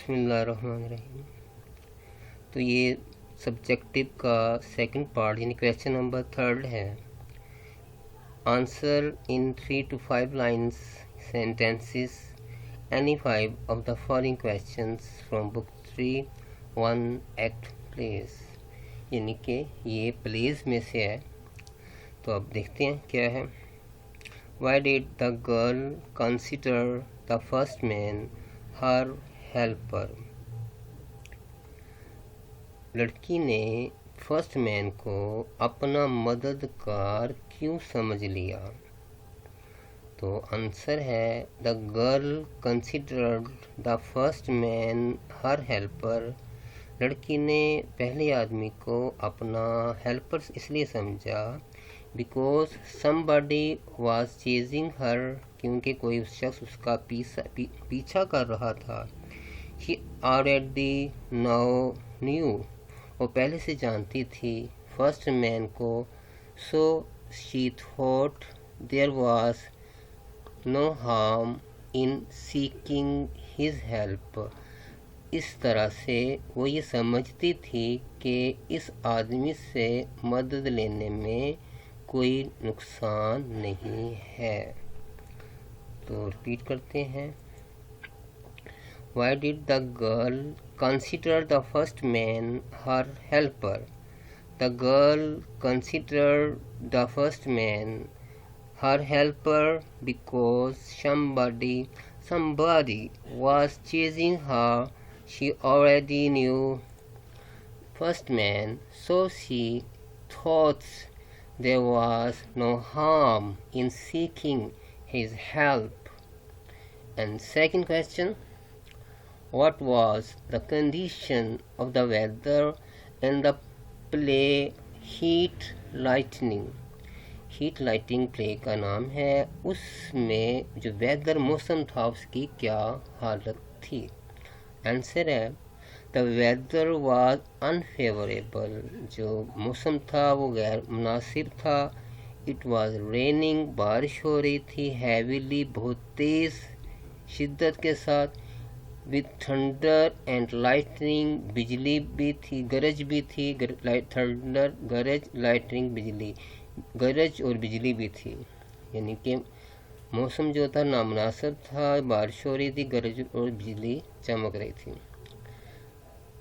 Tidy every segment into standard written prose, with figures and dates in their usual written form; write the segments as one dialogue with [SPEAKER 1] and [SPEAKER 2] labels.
[SPEAKER 1] बिस्मिल्लाहिर्रहमानिर्रहीम। तो ये सब्जेक्टिव का सेकंड पार्ट यानी क्वेश्चन नंबर 3 है। Answer in 3 to 5 lines sentences any 5 of the following questions from book 3 1 act plays। यानी कि ये प्लेज में से है। तो अब देखते हैं क्या है। Why did the girl consider the first man her helper? लड़की ने फर्स्ट मैन को अपना मददगार क्यों समझ लिया? तो आंसर है the girl considered the first man her helper. लड़की ने पहले आदमी को अपना हेल्पर इसलिए समझा because somebody was chasing her, क्योंकि कोई शख्स उसका पीछा कर रहा था। शी ऑलरेडी नाउ न्यू, वो पहले से जानती थी फर्स्ट मैन को। So she thought there was no harm in seeking his help. इस तरह से वो ये समझती थी कि इस आदमी से मदद लेने में कोई नुकसान नहीं है। तो रिपीट करते हैं। Why did the girl consider the first man her helper? The girl considered the first man her helper because somebody was chasing her. She already knew first man, so she thought there was no harm in seeking his help. And second question, what was the condition of the weather and the play heat lightning? Heat lighting play का नाम है। उसमें जो weather मौसम था उसकी क्या हालत थी? आंसर है द वेदर वाज अनफेवरेबल। जो मौसम था वो गैर मुनासिब था। इट वाज रेनिंग, बारिश हो रही थी। हैवीली, बहुत तेज़ शिद्दत के साथ। विद थंडर एंड लाइटनिंग, बिजली भी थी, गरज भी थी। थंडर गरज, लाइटनिंग बिजली, गरज और बिजली भी थी। यानी कि मौसम जो था नामुनासिब था, बारिश हो रही थी, गरज और बिजली चमक रही थी।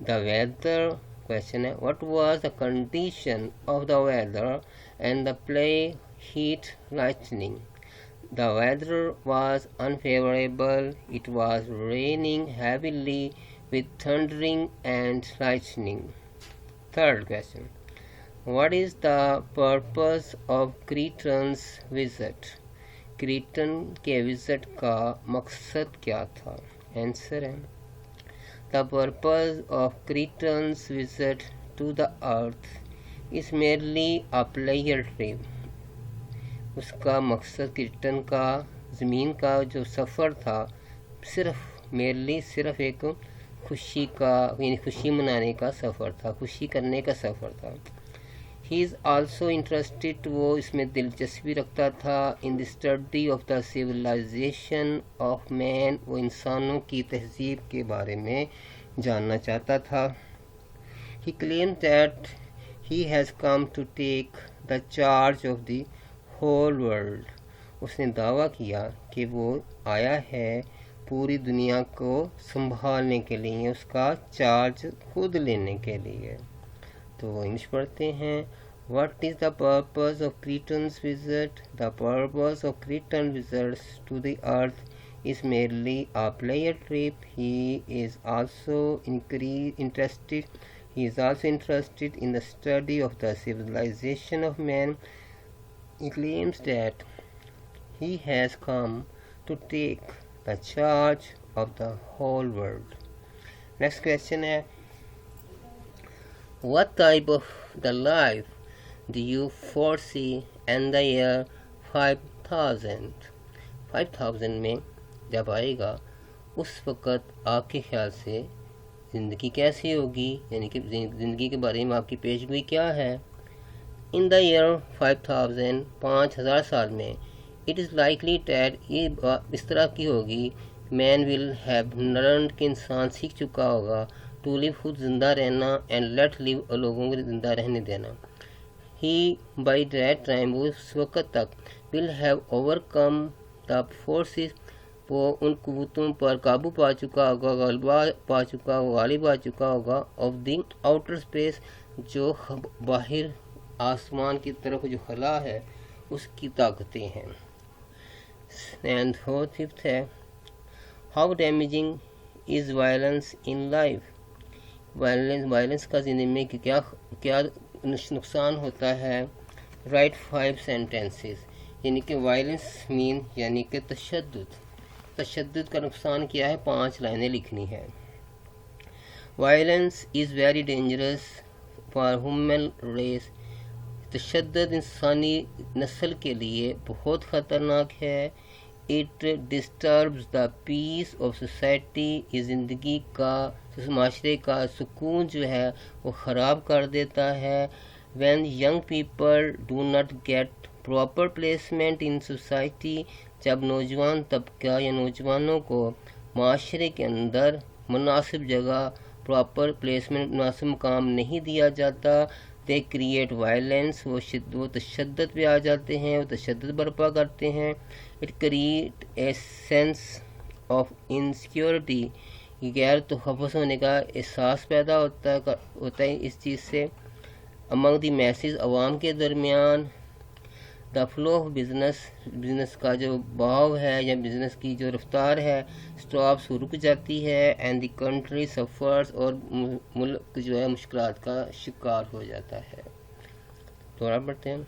[SPEAKER 1] द वेदर क्वेश्चन है what was the condition of the weather and the play heat lightning? The weather was unfavorable. It was raining heavily with thundering and lightning. Third question. What is the purpose of Cretan's visit? क्रीटन के visit का मकसद क्या था? Answer है The purpose of Cretan's visit to the earth is merely a pleasure trip. उसका मकसद क्रीटन का ज़मीन का जो सफ़र था सिर्फ एक खुशी का यानी खुशी मनाने का सफ़र था, खुशी करने का सफ़र था। ही इज़ आल्सो इंटरेस्टेड, वो इसमें दिलचस्पी रखता था। In the study of the civilization of man, वो इंसानों की तहजीब के बारे में जानना चाहता था। He claim that he has come to take the charge of the whole world. उसने दावा किया कि वो आया है पूरी दुनिया को संभालने के लिए, उसका चार्ज खुद लेने के लिए। तो इंग्लिश पढ़ते हैं। What is the purpose of Cretan's visit? The purpose of Cretan visits to the earth is merely a pleasure trip. He is also interested in the study of the civilization of man. He claims that he has come to take the charge of the whole world. Next question है what type of the life do you foresee in the year 5000? 5000 में जब आएगा उस वक़्त आपके ख्याल से ज़िंदगी कैसी होगी, यानी कि ज़िंदगी के बारे में आपकी पेशगोई क्या है? इन द ईयर 5000 5000 साल में इट इज़ लाइकली दैट ये इस तरह की होगी मैन विल हैव लर्नड कि इंसान सीख चुका होगा टू लिव खुद जिंदा रहना एंड लेट लिव लोगों को जिंदा रहने देना। ही बाई दैट टाइम वो उस वक़्त तक will have overcome the forces वो उन कुव्वतों पर काबू पा चुका होगा, गलबा पा चुका होगा, गालिब आ चुका होगा ऑफ द आउटर स्पेस जो बाहर आसमान की तरफ जो खला है उसकी ताकतें हैं। एंड फिफ्थ है how damaging is violence in life. Violence का ज़िंदगी में क्या क्या नुकसान होता है। राइट 5 सेंटेंसेस, यानी कि वायलेंस मीन यानी कि तशद्दुद का नुकसान क्या है, 5 लाइनें लिखनी है। Violence is very dangerous for human race. तशद्दुद इंसानी नस्ल के लिए बहुत ख़तरनाक है। It disturbs the peace of society, ये ज़िंदगी का माशरे का सुकून जो है वो ख़राब कर देता है। When young people do not get proper placement in society, जब नौजवान तबका या नौजवानों को माशरे के अंदर मुनासिब जगह प्रॉपर प्लेसमेंट मुनासिब मुकाम नहीं दिया जाता, दे क्रिएट वायलेंस, वो तशद्दुद पे आ जाते हैं, वो तशद्दुद बर्पा करते हैं। It create a sense of insecurity, गैर तहफ़्फ़ुज़ होने का एहसास पैदा होता है इस चीज़ से। अमंग द मैसेज, अवाम के दरमियान। द फ्लो ऑफ बिज़नेस का जो बहाव है या बिज़नेस की जो रफ्तार है स्टॉप्स रुक जाती है। एंड द कंट्री सफ़र्स, और मुल्क जो है मुश्किलात का शिकार हो जाता है। दोबारा पढ़ते हैं।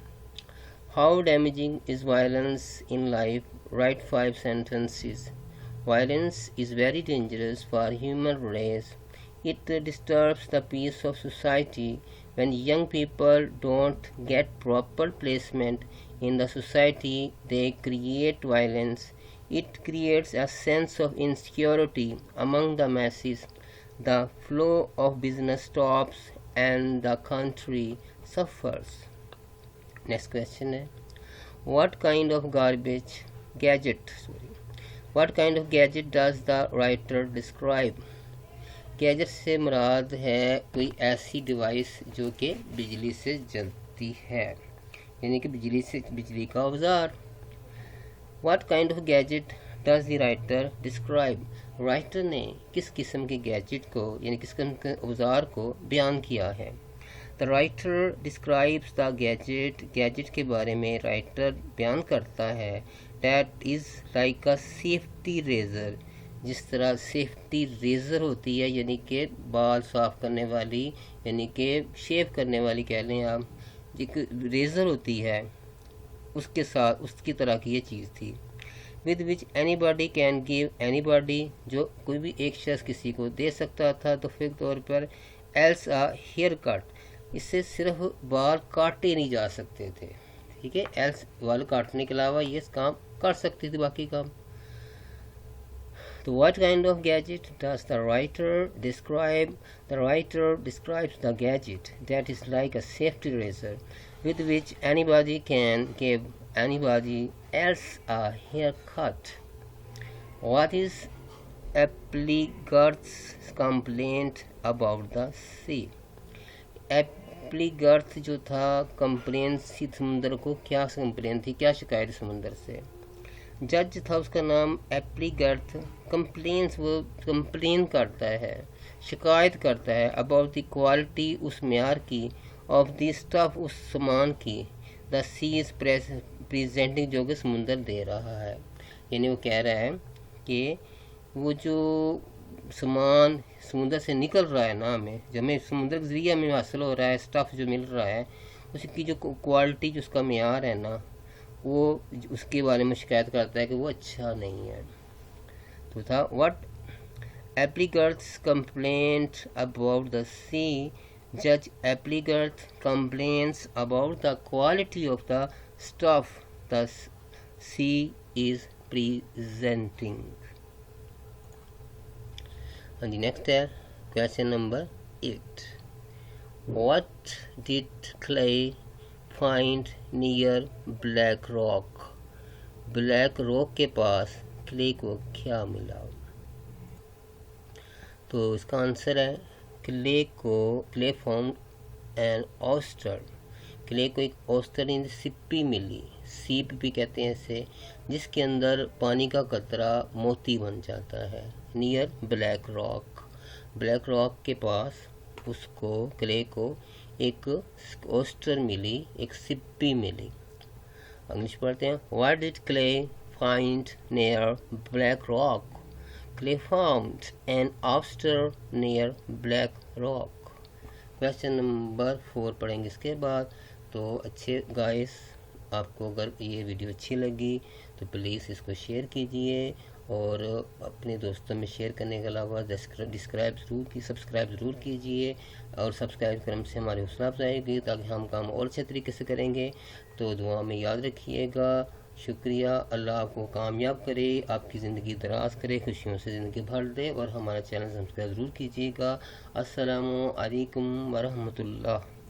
[SPEAKER 1] How damaging is violence in life. Write 5 sentences. Violence is very dangerous for human race. It disturbs the peace of society. When young people don't get proper placement in the society, they create violence. It creates a sense of insecurity among the masses. The flow of business stops and the country suffers. Next question है, what kind of What kind of gadget does the writer describe? Gadget से मुराद है कोई ऐसी device जो कि बिजली से चलती है, यानी कि बिजली का औजार। What kind of gadget does the writer describe. Writer ने किस किस्म के गैजेट को यानी किस किस्म के औजार को बयान किया है। The writer describes the gadget के बारे में राइटर बयान करता है that is like a safety razor, जिस तरह सेफ्टी रेज़र होती है यानी कि बाल साफ़ करने वाली यानी कि शेव करने वाली कह लें आप, एक रेज़र होती है उसके साथ उसकी तरह की ये चीज़ थी। With which anybody can give anybody, जो कोई भी एक शख्स किसी को दे सकता था तो फिर तौर पर। एल्स आ हेयर कट, इससे सिर्फ बाल काटे नहीं जा सकते थे, ठीक है। एल्स बाल काटने के अलावा ये काम कर सकती थी बाकी काम। So what kind of gadget does the writer describe? The writer describes the gadget that is like a safety razor with which anybody can give anybody else a haircut. What is Epligard's complaint about the sea? एप्लीगर्थ जो था complain सी समुंदर को क्या complain थी, क्या शिकायत समुंदर से। जज था उसका नाम एप्लीगर्थ। कंप्लेन्स, वो कंप्लेन करता है, शिकायत करता है अबाउट द क्वालिटी, उस म्यार की, ऑफ द स्टफ, उस सामान की, द सी इज़ प्रेजेंटिंग, जो कि समुंदर दे रहा है। यानी वो कह रहा है कि वो जो सामान समुंदर से निकल रहा है ना, हमें जो हमें समुंदर के ज़रिए हमें हासिल हो रहा है, स्टफ़ जो मिल रहा है, उसकी जो क्वालिटी, जो उसका म्यार है ना, वो उसके बारे में शिकायत करता है कि वो अच्छा नहीं है। तो था what Applegarth complaint about the sea. जज Applegarth complains about the quality of the stuff the sea is presenting. हाँ जी, नेक्स्ट है question number 8। What did clay find near Black Rock. Black Rock के पास क्ले को क्या मिला? तो इसका आंसर है Clay form an oyster. Clay को एक ऑस्टर इन सिप्पी मिली, सीप भी कहते हैं इसे, जिसके अंदर पानी का कतरा मोती बन जाता है। नियर ब्लैक रॉक के पास उसको क्ले को एक ऑस्टर मिली, एक सिप्पी मिली। इंग्लिश पढ़ते हैं। What did clay find near Black Rock? Clay found an oyster near Black Rock. Question number 4 पढ़ेंगे इसके बाद। तो अच्छे गाइस, आपको अगर ये वीडियो अच्छी लगी तो प्लीज़ इसको शेयर कीजिए और अपने दोस्तों में शेयर करने के अलावा सब्सक्राइब ज़रूर कीजिए। और सब्सक्राइब करने से हमारी हौसला अफजाई होगी ताकि हम काम और अच्छे तरीके से करेंगे। तो दुआ में याद रखिएगा। शुक्रिया। अल्लाह आपको कामयाब करे, आपकी ज़िंदगी दराज करे, खुशियों से ज़िंदगी भर दे। और हमारा चैनल सब्सक्राइब ज़रूर कीजिएगा। अस्सलामु अलैकुम वरहमतुल्लाह।